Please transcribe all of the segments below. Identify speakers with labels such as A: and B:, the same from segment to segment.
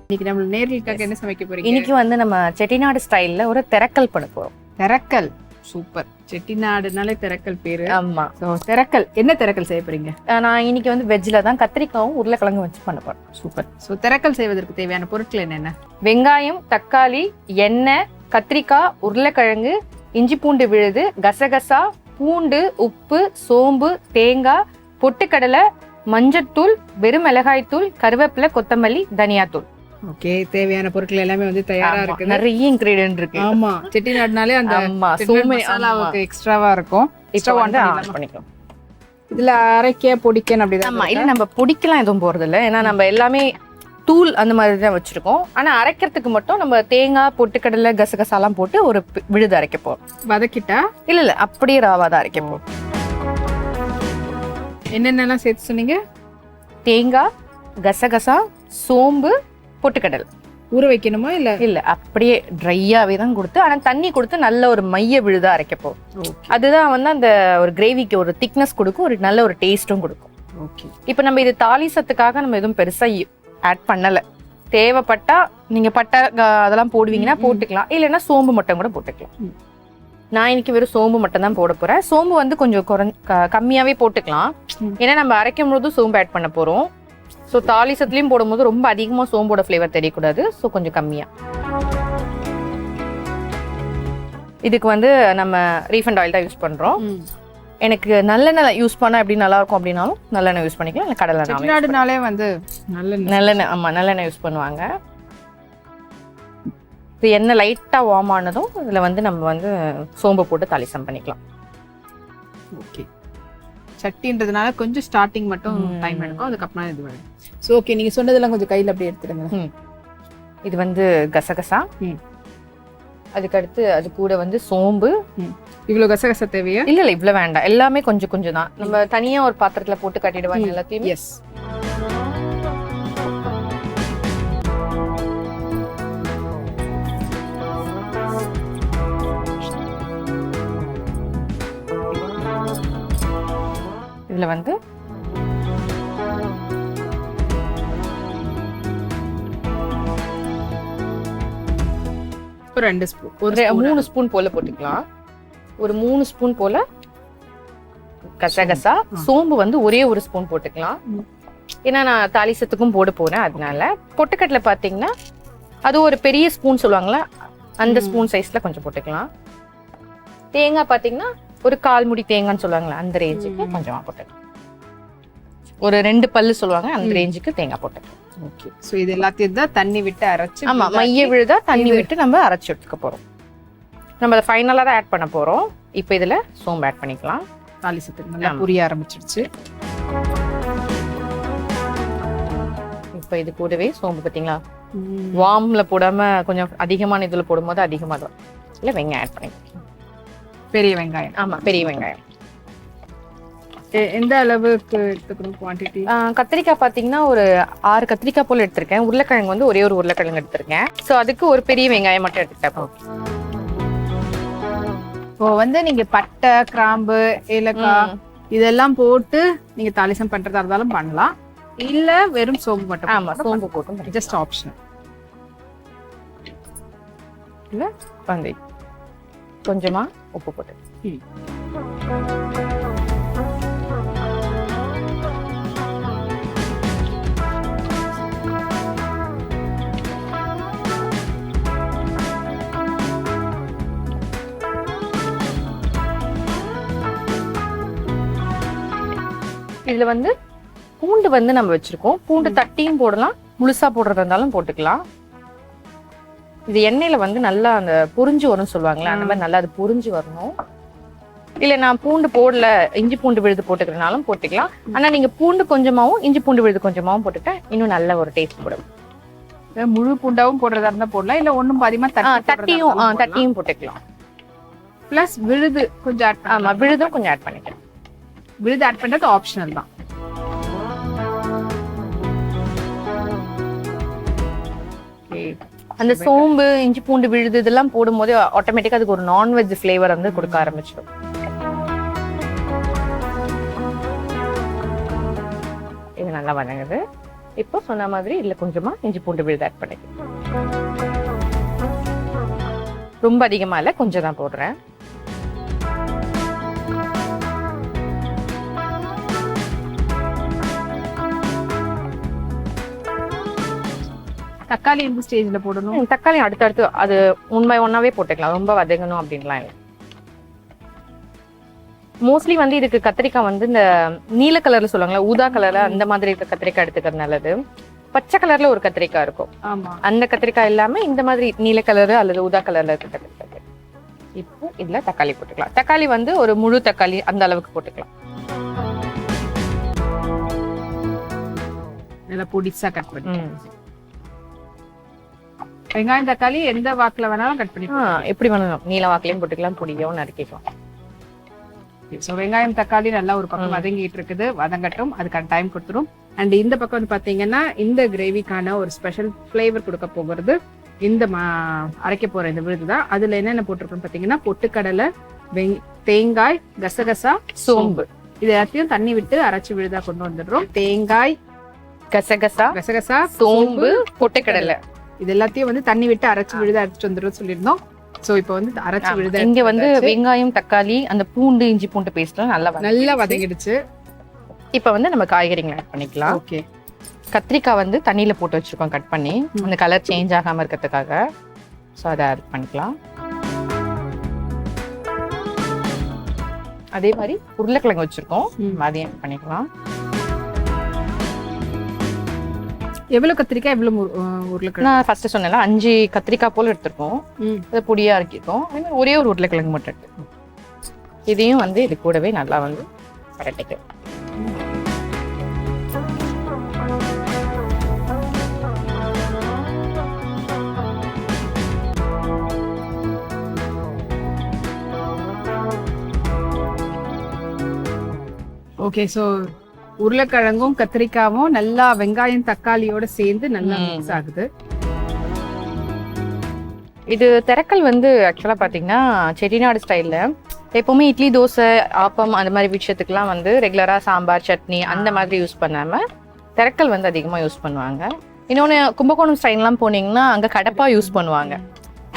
A: இன்னைக்கு நம்ம நேர்களுக்காக என்ன சமைக்க போறீங்க?
B: இன்னைக்கு வந்து நம்ம செட்டிநாடு ஸ்டைல்ல ஒரு திரக்கல் பண்ண போறோம்.
A: திரக்கல் சூப்பர். செட்டிநாடுனாலே திரக்கல் பேரு.
B: ஆமா.
A: ஸோ திரக்கல் என்ன திரக்கல் செய்ய போறீங்க?
B: நான் இன்னைக்கு வந்து வெஜ்ல தான் கத்திரிக்காவும் உருளைக்கிழங்கு வச்சு பண்ண போறேன்.
A: சூப்பர். ஸோ திரக்கல் செய்வதற்கு தேவையான பொருட்கள் என்னென்ன?
B: வெங்காயம், தக்காளி, எண்ணெய், கத்திரிக்காய், உருளைக்கிழங்கு, இஞ்சி பூண்டு விழுது, கசகசா, பூண்டு, உப்பு, சோம்பு, தேங்காய், பொட்டுக்கடலை, மஞ்சத்தூள், வெறும் மிளகாய்த்தூள், கருவேப்பிலை, கொத்தமல்லி, தனியாத்தூள்.
A: ஓகே, தேவையான பொருட்கள் எல்லாமே வந்து தயாரா இருக்கு.
B: நிறைய இன்கிரீடியன்ட் இருக்கு.
A: ஆமா, செட்டிநாடுனாலே அந்த மசாலாவுக்கு எக்ஸ்ட்ராவா இருக்கும்.
B: எக்ஸ்ட்ரா வந்து ஆட் பண்ணிக்கலாம்.
A: இதுல அரைக்க பொடிக்கணும் அப்படிதான்.
B: ஆமா, இல்ல நம்ம பொடிக்கலாம் எதுவும் போறது இல்ல. ஏன்னா நம்ம எல்லாமே தூள் அந்த மாதிரி தான் வச்சிருக்கோம். ஆனா அரைக்கிறதுக்கு மட்டும் நம்ம தேங்காய், பொட்டுக்கடலை, கசகசாலாம் போட்டு ஒரு விழுது அரைக்க போறோம்.
A: வதக்கிட்டா?
B: இல்ல அப்படியே ராவாதான் அரைக்க போறோம்.
A: என்னென்னலாம் சேர்த்து சொன்னீங்க?
B: தேங்காய், கசகசா, சோம்பு, பொட்டுக்கடலை.
A: ஊற வைக்கணுமா? இல்ல
B: இல்ல அப்படியே ட்ரையாவே தான் கொடுத்து, ஆனா தண்ணி கொடுத்து நல்ல ஒரு மைய விழுதா அரைக்க போறோம். அதுதான் வந்து அந்த ஒரு கிரேவிக்கு ஒரு திக்னஸ் கொடுக்கும், ஒரு நல்ல ஒரு டேஸ்டும் கொடுக்கும்.
A: ஓகே.
B: இப்போ நம்ம இது தாளிசத்துக்காக நம்ம எதுவும் பெருசா ஆட் பண்ணல. தேவைப்பட்டா நீங்க பட்டை அதெல்லாம் போடுவீங்கன்னா போட்டுக்கலாம், இல்லைன்னா சோம்பு மட்டும் கூட போட்டுக்கலாம். நான் இன்னைக்கு வெறும் சோம்பு மட்டும் தான் போட போறேன். சோம்பு வந்து கொஞ்சம் கம்மியாவே போட்டுக்கலாம், ஏன்னா நம்ம அரைக்கும் போது சோம்பு ஆட் பண்ண போறோம். ஸோ தாளிசத்துலையும் போடும்போது ரொம்ப அதிகமாக சோம்போட ஃப்ளேவர் தெரியக்கூடாது. ஸோ கொஞ்சம் கம்மியாக. இதுக்கு வந்து நம்ம ரீஃபண்ட் ஆயில் தான் யூஸ் பண்ணுறோம். எனக்கு நல்லெண்ணெய் யூஸ் பண்ணால் எப்படி நல்லா இருக்கும் அப்படின்னாலும் நல்லெண்ணெய் யூஸ் பண்ணிக்கலாம், இல்லை
A: கடலைனாலே வந்து
B: நல்லெண்ணெய். ஆமாம், நல்லெண்ணெய் யூஸ் பண்ணுவாங்க. இது எண்ணெய் லைட்டாக வார்ம் ஆனதும் இதில் வந்து நம்ம வந்து சோம்பு போட்டு தாளிசம் பண்ணிக்கலாம்.
A: ஓகே. சட்டின்றதுனால கொஞ்சம் ஸ்டார்டிங் மட்டும் டைம் எடுக்கும், அதுக்கப்புறம் இது வரும். ஸோ ஓகே, நீங்கள் சொன்னதெல்லாம் கொஞ்சம் கையில் அப்படியே எடுத்துடுங்க.
B: இது வந்து கசகசா, அதுக்கடுத்து அது கூட வந்து சோம்பு.
A: இவ்வளோ கசகசா தேவையா?
B: இல்லை இல்லை, இவ்வளோ வேண்டாம். எல்லாமே கொஞ்சம் கொஞ்சம் தான். நம்ம தனியாக ஒரு பாத்திரத்தில் போட்டு கட்டிடுவாங்க எல்லாத்தையும்.
A: எஸ்.
B: இதுல வந்து
A: ஒரு 2 ஸ்பூன், ஒரு
B: 3 ஸ்பூன் போல போட்டுக்கலாம். ஒரு 3 ஸ்பூன் போல கசகசா. சோம்பு வந்து ஒரே ஒரு ஸ்பூன் போட்டுக்கலாம், ஏன்னா நான் தாளிசத்துக்கும் போட போறேன். அதனால பொட்டுக்கடலை பாத்தீங்கன்னா அது ஒரு பெரிய ஸ்பூன் சொல்லுவாங்களா, அந்த ஸ்பூன் சைஸ்ல கொஞ்சம் போட்டுக்கலாம். தேங்காய் பாத்தீங்கன்னா ஒரு 1/4 முடி தேங்காய்ன்னு சொல்லுவாங்களா, அந்த ரேஞ்சுக்கு கொஞ்சமா போட்டுக்கலாம். ஒரு 2 பல்லு சொல்லுவாங்க, அந்த ரேஞ்சுக்கு தேங்காய் போட்டுக்கலாம்.
A: ஓகே. ஸோ இது எல்லாத்தையும் தான் தண்ணி விட்டு அரைச்சு.
B: ஆமா, மைய விழுதா தண்ணி விட்டு நம்ம அரைச்சு எடுத்துக்க போறோம். நம்ம அதை ஃபைனலா தான் ஆட் பண்ண போறோம். இப்போ இதுல சோம்பு ஆட் பண்ணிக்கலாம்.
A: தாளிசத்துக்கு நல்லா புரிய ஆரம்பிச்சிடுச்சு.
B: இப்போ இது கூடவே சோம்பு பார்த்தீங்களா, வார்ம்ல போடாம கொஞ்சம் அதிகமான இதுல போடும்போது அதிகமாக தான். இல்லை, வெங்காயம் ஆட் பண்ணிக்கலாம்.
A: பெரிய வெங்காயம்.
B: ஆமா, பெரிய வெங்காயம்.
A: எந்த அளவுக்கு எடுத்துக்கணும் குவான்டிட்டி?
B: கத்திரிக்காய் பார்த்தீங்கன்னா ஒரு 6 கத்திரிக்காய் போல எடுத்திருக்கேன். உருளைக்கிழங்கு வந்து ஒரே ஒரு உருளைக்கிழங்கு எடுத்திருக்கேன். ஸோ அதுக்கு ஒரு பெரிய வெங்காயம் மட்டும் எடுத்துட்டேன்.
A: இப்போ வந்து நீங்க பட்டை, கிராம்பு, ஏலக்காய் இதெல்லாம் போட்டு நீங்க தாளிசம் பண்றதா இருந்தாலும் பண்ணலாம், இல்ல வெறும் சோம்பு மட்டும்.
B: ஆமா, சோம்பு போட்டு
A: ஜஸ்ட் ஆப்ஷனல்.
B: இல்ல வந்து கொஞ்சமா உப்பு போட்டு. இதுல வந்து பூண்டு வந்து நம்ம வச்சிருக்கோம். பூண்டு தட்டியும் போடலாம், முழுசா போடுறதா இருந்தாலும் போட்டுக்கலாம். இது எண்ணெயில வந்து நல்லா அந்த பொரிஞ்சு வரும்னு சொல்லுவாங்களே, அந்த மாதிரி நல்லா அது பொரிஞ்சு வரணும். இல்ல நான் பூண்டு போடல, இஞ்சி பூண்டு விழுது போட்டுக்கிறனாலும் போட்டுக்கலாம். ஆனா நீங்க பூண்டு கொஞ்சமாவும் இஞ்சி பூண்டு விழுது கொஞ்சமாவும் போட்டுட்டா இன்னும் நல்ல ஒரு டேஸ்ட் போடும்.
A: முழு பூண்டாவும் போடுறதா இருந்தா போடலாம், இல்ல ஒண்ணும் பாதிமா
B: தட்டியும் போட்டுக்கலாம்.
A: பிளஸ் விழுது கொஞ்சம் ஆட்.
B: ஆமா, விழுதும் கொஞ்சம் ஆட் பண்ணிக்கலாம்.
A: விழுது ஆட் பண்றது ஆப்ஷனல் தான்.
B: அந்த சோம்பு, இஞ்சி பூண்டு விழுது இதெல்லாம் போடும்போது ஆட்டோமேட்டிக்கா அதுக்கு ஒரு நான்வெஜ் ஃபிளேவர் வந்து கொடுக்க ஆரம்பிச்சிடும். இது நல்லா வதங்குது. இப்போ சொன்ன மாதிரி இதுல கொஞ்சமா இஞ்சி பூண்டு விழுது ஆட் பண்ணிக்கலாம். ரொம்ப அதிகமா இல்ல, கொஞ்சம் தான் போடுறேன்.
A: தக்காளி இந்த ஸ்டேஜ்ல போடணும்.
B: தக்காளி அடுத்தடுத்து அது உண்மை ஒன்னாவே போட்டுக்கலாம், ரொம்ப வதங்கணும் அப்படின்லாம் இல்லை. மோஸ்ட்லி வந்து இதுக்கு கத்திரிக்காய் வந்து இந்த நீல கலர்ல சொல்லுவாங்களா, ஊதா கலர்ல அந்த மாதிரி இருக்க கத்திரிக்காய் எடுத்துக்கிறது நல்லது. பச்சை கலர்ல ஒரு கத்திரிக்காய் இருக்கும், அந்த கத்திரிக்காய் இல்லாம இந்த மாதிரி நீல கலர் அல்லது ஊதா கலர்ல இருக்க கத்திரிக்காய். இப்போ இதுல தக்காளி போட்டுக்கலாம். தக்காளி வந்து ஒரு முழு தக்காளி அந்த அளவுக்கு போட்டுக்கலாம்.
A: நல்லா பொடிசா கட் பண்ணி. வெங்காயம் தக்காளி எந்த வாக்குல வேணாலும் கட் பண்ணி
B: எப்படி வேணாலும் நீல வாக்குலயும் போட்டுக்கலாம், பொடியும் நறுக்கிக்கலாம்.
A: ஸோ வெங்காயம் தக்காளி நல்லா ஒரு பக்கம் வதங்கிட்டு இருக்குது, வதங்கட்டும், அதுக்கான டைம் கொடுத்துரும். அண்ட் இந்த பக்கம் வந்து பாத்தீங்கன்னா இந்த கிரேவிக்கான ஒரு ஸ்பெஷல் ஃபிளேவர் கொடுக்க போகிறது இந்த அரைக்க போற இந்த விழுது தான். அதுல என்னென்ன போட்டிருக்கோம் பாத்தீங்கன்னா பொட்டுக்கடலை, தேங்காய், கசகசா, சோம்பு, இது எல்லாத்தையும் தண்ணி விட்டு அரைச்சு விழுதா கொண்டு வந்துடுறோம். தேங்காய், கசகசா, சோம்பு, பொட்டுக்கடலை இது எல்லாத்தையும் வந்து தண்ணி விட்டு அரைச்சு விழுதா அரைச்சிட்டு வந்துடும் சொல்லியிருந்தோம். சோ இப்போ வந்து அரைச்சு விழுதா
B: இங்க வந்து வெங்காயம் தக்காளி அந்த பூண்டு இஞ்சி பூண்டு பேஸ்ட்லாம் நல்லா
A: வதங்கிடுச்சு.
B: இப்போ வந்து நம்ம காய்கறிகளை ஆட் பண்ணிக்கலாம்.
A: ஓகே,
B: கத்திரிக்காய் வந்து தண்ணியில போட்டு வச்சிருக்கோம் கட் பண்ணி, அந்த கலர் சேஞ்ச் ஆகாம இருக்கிறதுக்காக. ஸோ அதை ஆட் பண்ணிக்கலாம். அதே மாதிரி உருளைக்கிழங்கு வச்சிருக்கோம், அதையும் ஆட் பண்ணிக்கலாம்.
A: எவ்வளவு கத்திரிக்காய் எவ்வளவு உருளைக்கிழங்கு?
B: நான் ஃபர்ஸ்ட் சொன்னேன்ல 5 கத்திரிக்காய் போல எடுத்திருக்கோம், அதை பொடியா இருக்கோம். ஒரே ஒரு உருளைக்கிழங்கு மட்டும் எடுத்துக்கோம். இதையும் வந்து இது கூடவே நல்லா வந்து பரட்டிக்கலாம்.
A: ஓகே, ஸோ உருளைக்கிழங்கும் கத்திரிக்காயும் நல்லா வெங்காயம் தக்காளியோட சேர்ந்து நல்லா மிக்ஸ் ஆகுது.
B: இது திரக்கல் வந்து ஆக்சுவலா பாத்தீங்கன்னா செட்டிநாடு ஸ்டைல்ல எப்பவுமே இட்லி தோசை ஆப்பம் அந்த மாதிரி விஷயத்துக்குலாம் வந்து ரெகுலரா சாம்பார் சட்னி அந்த மாதிரி யூஸ் பண்ணாம திரக்கல் வந்து அதிகமா யூஸ் பண்ணுவாங்க. இன்னொன்னு கும்பகோணம் ஸ்டைல்லாம் போனீங்கன்னா அங்க கடப்பா யூஸ் பண்ணுவாங்க.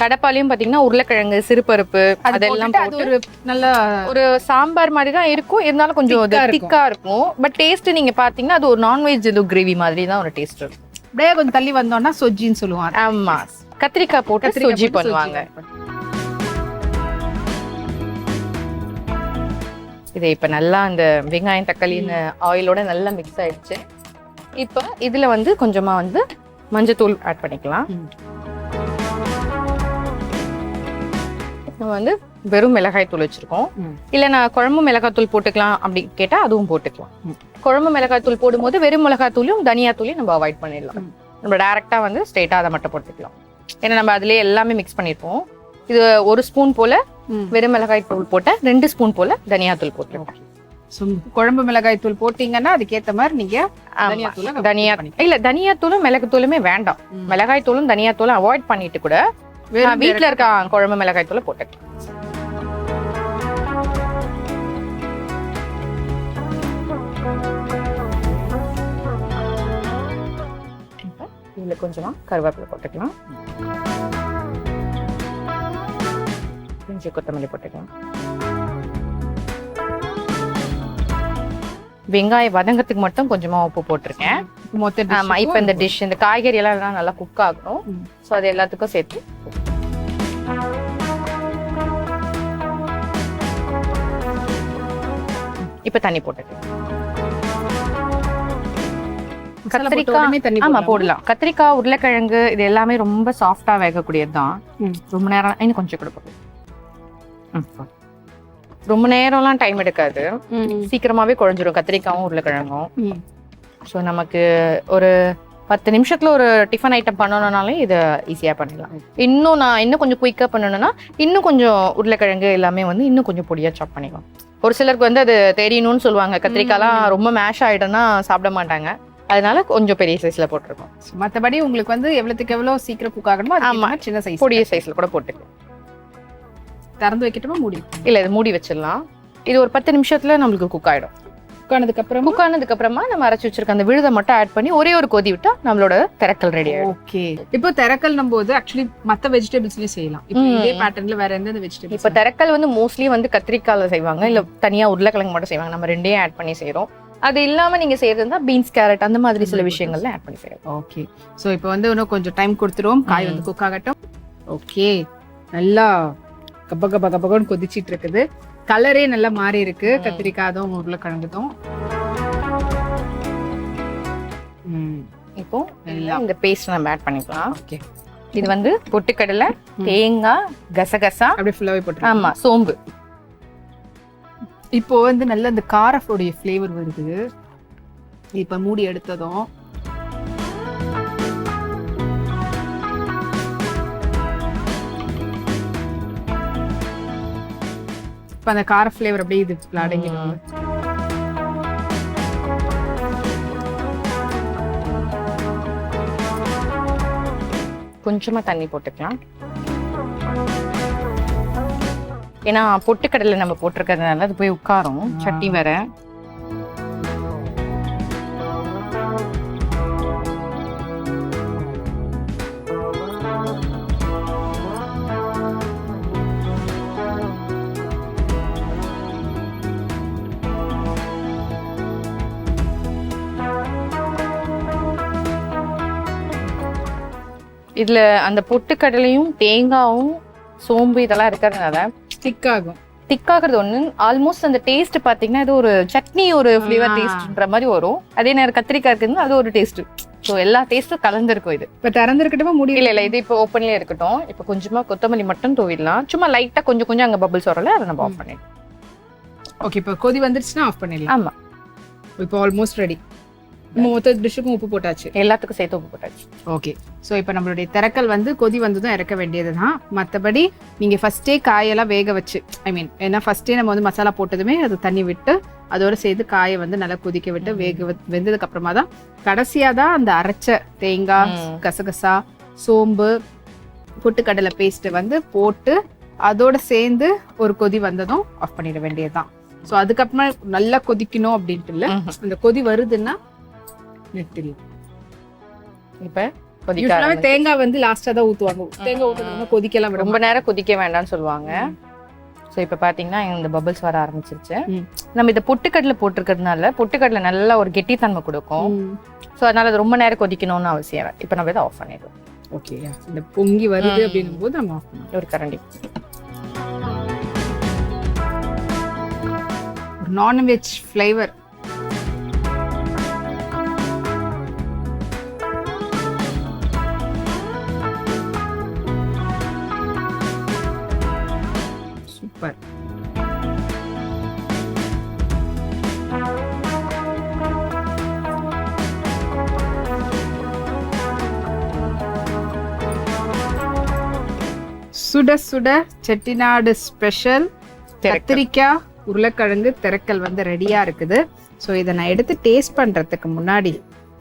B: கடப்பாலையும் பாத்தீங்கன்னா உருளைக்கிழங்கு, சிறுபருப்பு அதெல்லாம் போட்டு
A: ஒரு நல்ல
B: ஒரு சாம்பார் மாதிரி தான் இருக்கும், இருந்தாலும் கொஞ்சம் திக்கா இருக்கும். பட் டேஸ்ட் நீங்க பாத்தீங்கன்னா அது ஒரு நான்வெஜ் கிரேவி மாதிரி தான் ஒரு டேஸ்ட் இருக்கும்.
A: அப்படியே கொஞ்சம் தள்ளி வந்தோம்னா சொஜ்ஜின்னு சொல்லுவாங்க.
B: ஆமா, கத்திரிக்காய் போட்டு சொஜ்ஜி பண்ணுவாங்க. இது இப்ப நல்லா அந்த வெங்காயம் தக்காளி ஆயிலோட நல்லா மிக்ஸ் ஆயிடுச்சு. இப்போ இதுல வந்து கொஞ்சமா வந்து மஞ்சத்தூள் ஆட் பண்ணிக்கலாம். நம்ம வந்து வெறும் மிளகாய் தூள் வச்சிருக்கோம், இல்ல நான் குழம்பு மிளகாய் தூள் போட்டுக்கலாம் அப்படி கேட்டா அதுவும் போட்டுக்கலாம். குழம்பு மிளகாய் தூள் போடும்போது வெறும் மிளகாய் தூளையும் தனியா தூளையும் நம்ம அவாய்ட் பண்ணிடலாம். நம்ம டைரக்டா வந்து ஸ்ட்ரெயிட்டா அதை மட்டும் போட்டுக்கலாம். ஏன்னா நம்ம அதுலயே எல்லாமே மிக்ஸ் பண்ணிருப்போம். இது 1 ஸ்பூன் போல வெறும் மிளகாய் தூள் போட்ட 2 ஸ்பூன் போல தனியா தூள் போட்டுருக்கோம்.
A: குழம்பு மிளகாய் தூள் போட்டீங்கன்னா அதுக்கேத்த மாதிரி நீங்க
B: தனியா இல்ல தனியா தூளும் மிளகு தூளுமே வேண்டாம். மிளகாய் தூளும் தனியா தூளும் அவாய்ட் பண்ணிட்டு கூட வீட்டுல இருக்க குழம்பு மிளகாய் தூளை போட்டுக்கலாம். இதுல கொஞ்சமா கருவேப்பிலை போட்டுக்கலாம், கொஞ்சம் கொத்தமல்லி போட்டுக்கலாம். வெங்காயம் வதங்கத்துக்கு மட்டும் கொஞ்சமா உப்பு போட்டிருக்கேன். ஆமா, இப்ப இந்த டிஷ் இந்த காய்கறி எல்லாம் நல்லா குக் ஆகணும். சோ அது எல்லாத்துக்கும் சேர்த்து இப்ப தண்ணி போட்டுக்கலாம். கத்திரிக்காய் ஆமா போடலாம். கத்திரிக்காய், உருளைக்கிழங்கு இது எல்லாமே ரொம்ப சாஃப்டா வேகக்கூடியதுதான். ரொம்ப நேரம் இன்னும் கொஞ்சம் கூட போடலாம். ரொம்ப நேரம்லாம் டைம் எடுக்காது, சீக்கிரமாவே குழஞ்சிரும் கத்திரிக்காயும் உருளைக்கிழங்கும். ஸோ நமக்கு ஒரு 10 நிமிஷத்துல ஒரு டிஃபன் ஐட்டம் பண்ணணும்னாலே இதை ஈஸியா பண்ணிடலாம். இன்னும் கொஞ்சம் குயிக்கா பண்ணணும்னா இன்னும் கொஞ்சம் உருளைக்கிழங்கு எல்லாமே வந்து இன்னும் கொஞ்சம் பொடியா சாப் பண்ணிக்கலாம். ஒரு சிலருக்கு வந்து அது தெரியணும்னு சொல்லுவாங்க, கத்திரிக்காய்லாம் ரொம்ப மேஷ் ஆயிடும்னா சாப்பிட மாட்டாங்க, அதனால கொஞ்சம் பெரிய சைஸ்ல போட்டிருக்கோம்.
A: மற்றபடி உங்களுக்கு வந்து எவ்வளவுக்கு எவ்வளவு சீக்கிரம் குக் ஆகணுமோ ஆமா சின்ன சைஸ்
B: பொடிய சைஸ்ல கூட போட்டுக்கலாம்.
A: திறந்து வைக்கட்டுமா மூடி?
B: இல்ல இது மூடி வச்சிடலாம். இது ஒரு 10 நிமிஷத்துல நம்மளுக்கு குக் ஆயிடும்.
A: ஆனதுக்கு அப்புறம்
B: குக் ஆனதுக்கு அப்புறமா நம்ம அரைச்சு வச்சிருக்க அந்த விழுதை மட்டும் ஆட் பண்ணி ஒரே ஒரு கொதி விட்டா நம்மளோட திரக்கல் ரெடி ஆயிடும்.
A: ஓகே. இப்போ திரக்கல் போது ஆக்சுவலி மத்த வெஜிடபிள்ஸ்லயும் செய்யலாம். இப்போ இதே பேட்டர்ன்ல வேற எந்த வெஜிடபிள்ஸ்?
B: இப்போ திரக்கல் வந்து மோஸ்ட்லி வந்து கத்திரிக்காயில செய்வாங்க, இல்ல தனியா உருளைக்கிழங்கு மட்டும் செய்வாங்க. நம்ம ரெண்டையும் ஆட் பண்ணி செய்யறோம். அது இல்லாம நீங்க செய்யறதா பீன்ஸ், கேரட் அந்த மாதிரி சில விஷயங்கள்ல ஆட் பண்ணி செய்யறோம்.
A: ஓகே. சோ இப்போ வந்து இன்னும் கொஞ்சம் டைம் கொடுத்துருவோம், காய் வந்து குக் ஆகட்டும். ஓகே, நல்லா கப்ப கப்ப கப்பன்னு கொதிச்சிட்டு இருக்குது. கலரே நல்லா மாறி இருக்கு, கத்திரிக்காயும் உருளைக்கிழங்குதும்.
B: இப்போ இந்த பேஸ்ட் நம்ம ஆட் பண்ணிக்கலாம்.
A: ஓகே.
B: இது வந்து பொட்டுக்கடலை, தேங்காய், கசகசா,
A: அப்படியே ஃபுல்லாவே போட்டு.
B: ஆமா, சோம்பு.
A: இப்போ வந்து நல்ல இந்த காரஃபோடைய ஃப்ளேவர் வருது. இப்ப மூடி எடுத்ததும் இப்ப அந்த கார ஃப்ளேவர் அப்படியே இது அடங்கிடும்.
B: கொஞ்சமா தண்ணி போட்டுக்கலாம். ஏன்னா பொட்டுக்கடலை நம்ம போட்டிருக்கிறதுனால அது போய் உட்காரும். சட்னி வேற. இதுல அந்த பொட்டுக்கடலையும் தேங்காயும் சோம்பு இதெல்லாம் இருக்கிறதுனால திக்காகிறது ஒண்ணு. ஆல்மோஸ்ட் அந்த டேஸ்ட் பாத்தீங்கன்னா இது ஒரு சட்னி, ஒரு ஃபிளேவர் டேஸ்ட்ன்ற மாதிரி வரும். அதே நேரம் கத்திரிக்காய் இருக்குது, அது ஒரு டேஸ்ட். ஸோ எல்லா டேஸ்ட்டும் கலந்துருக்கும். இது
A: இப்போ திறந்துருக்கட்டுமா முடியல?
B: இல்ல இது இப்போ ஓப்பன்லயே இருக்கட்டும். இப்போ கொஞ்சமா கொத்தமல்லி மட்டும் தூவிடலாம். சும்மா லைட்டா கொஞ்சம் கொஞ்சம் அங்க பபிள்ஸ் வரல, அதை நம்ம ஆஃப் பண்ணிடலாம்.
A: ஓகே. இப்போ கொதி வந்துருச்சுன்னா ஆஃப் பண்ணிடலாம்.
B: ஆமா,
A: இப்போ ஆல்மோஸ்ட் ரெடி. மொத்த டிஷ்ஷுக்கும் உப்பு போட்டாச்சு,
B: எல்லாத்துக்கும் சேர்த்து உப்பு போட்டாச்சு.
A: ஓகே. ஸோ இப்போ நம்மளுடைய திரக்கல் வந்து கொதி வந்ததும் இறக்க வேண்டியது தான். மற்றபடி நீங்கள் ஃபஸ்ட்டே காயெல்லாம் வேக வச்சு, ஏன்னா ஃபஸ்ட்டே நம்ம வந்து மசாலா போட்டதுமே அது தண்ணி விட்டு அதோட சேர்த்து காயை வந்து நல்லா கொதிக்க விட்டு வெந்ததுக்கு அப்புறமா தான் கடைசியாக தான் அந்த அரைச்ச தேங்காய், கசகசா, சோம்பு, பொட்டுக்கடலை பேஸ்ட்டை வந்து போட்டு அதோட சேர்ந்து ஒரு கொதி வந்ததும் ஆஃப் பண்ணிட வேண்டியது தான். ஸோ அதுக்கப்புறமா நல்லா கொதிக்கணும் அப்படின்ட்டு இல்லை, அந்த கொதி வருதுன்னா இப்ப தேங்காய் வந்து லாஸ்டா தான் ஊத்துவாங்க. தேங்காய் ஊத்துறதுக்கு கொதிக்கலாம்,
B: ரொம்ப நேரம் கொதிக்க வேண்டாம்னு சொல்லுவாங்க. சோ இப்ப பாத்தீங்கன்னா இந்த பபிள்ஸ் வர ஆரம்பிச்சிருச்சு. நம்ம இத பொட்டுக்கடலை போட்டிருக்கிறதுனால பொட்டுக்கடலை நல்லா ஒரு கெட்டித்தன்மை கொடுக்கும். சோ அதனால அது ரொம்ப நேரம் கொதிக்கணும்னு அவசியம். இப்ப நம்ம இதை ஆஃப் பண்ணிடுவோம்.
A: ஓகே. இந்த பொங்கி வருது அப்படின்னும் போது நம்ம ஆஃப் பண்ணுவோம்.
B: ஒரு கரண்டி.
A: ஒரு நான்வெஜ் ஃப்ளேவர். சூப்பர். சுட சுட செட்டிநாடு ஸ்பெஷல் கத்திரிக்காய் உருளைக்கிழங்கு திரக்கல் வந்து ரெடியா இருக்குது. ஸோ இதை நான் எடுத்து டேஸ்ட் பண்றதுக்கு முன்னாடி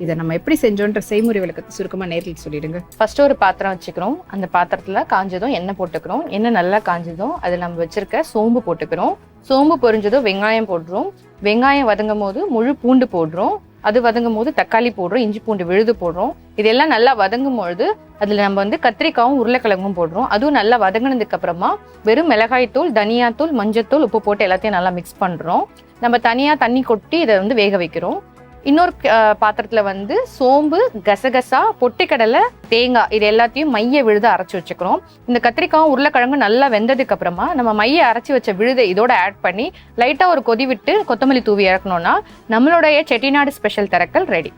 A: இதை நம்ம எப்படி செஞ்சோன்ற செய்முறை விளக்கத்தை சுருக்கமா நேரில் சொல்லிடுங்க.
B: ஃபர்ஸ்ட் ஒரு பாத்திரம் வச்சுக்கிறோம். அந்த பாத்திரத்துல காஞ்சதும் எண்ணெய் போட்டுக்கிறோம். எண்ணெய் நல்லா காஞ்சதும் அதில் நம்ம வச்சிருக்க சோம்பு போட்டுக்கிறோம். சோம்பு பொரிஞ்சதும் வெங்காயம் போடுறோம். வெங்காயம் வதங்கும் போது முழு பூண்டு போடுறோம். அது வதங்கும் போது தக்காளி போடுறோம், இஞ்சி பூண்டு விழுது போடுறோம். இதெல்லாம் நல்லா வதங்கும் பொழுது அதுல நம்ம வந்து கத்திரிக்காயும் உருளைக்கிழங்கும் போடுறோம். அதுவும் நல்லா வதங்கினதுக்கு அப்புறமா வெறும் மிளகாய் தூள், தனியாத்தூள், மஞ்சத்தூள், உப்பு போட்டு எல்லாத்தையும் நல்லா மிக்ஸ் பண்றோம். நம்ம தனியா தண்ணி கொட்டி இதை வந்து வேக வைக்கிறோம். இன்னொரு பாத்திரத்துல வந்து சோம்பு, கசகசா, பொட்டுக்கடலை, தேங்காய் இது எல்லாத்தையும் மைய விழுத அரைச்சி வச்சுக்கிறோம். இந்த கத்திரிக்காயும் உருளைக்கிழங்கு நல்லா வெந்ததுக்கு அப்புறமா நம்ம மைய அரைச்சி வச்ச விழுதை இதோட ஆட் பண்ணி லைட்டா ஒரு கொதி விட்டு கொத்தமல்லி தூவி இறக்கணும்னா நம்மளுடைய செட்டிநாடு ஸ்பெஷல் திரக்கல் ரெடி.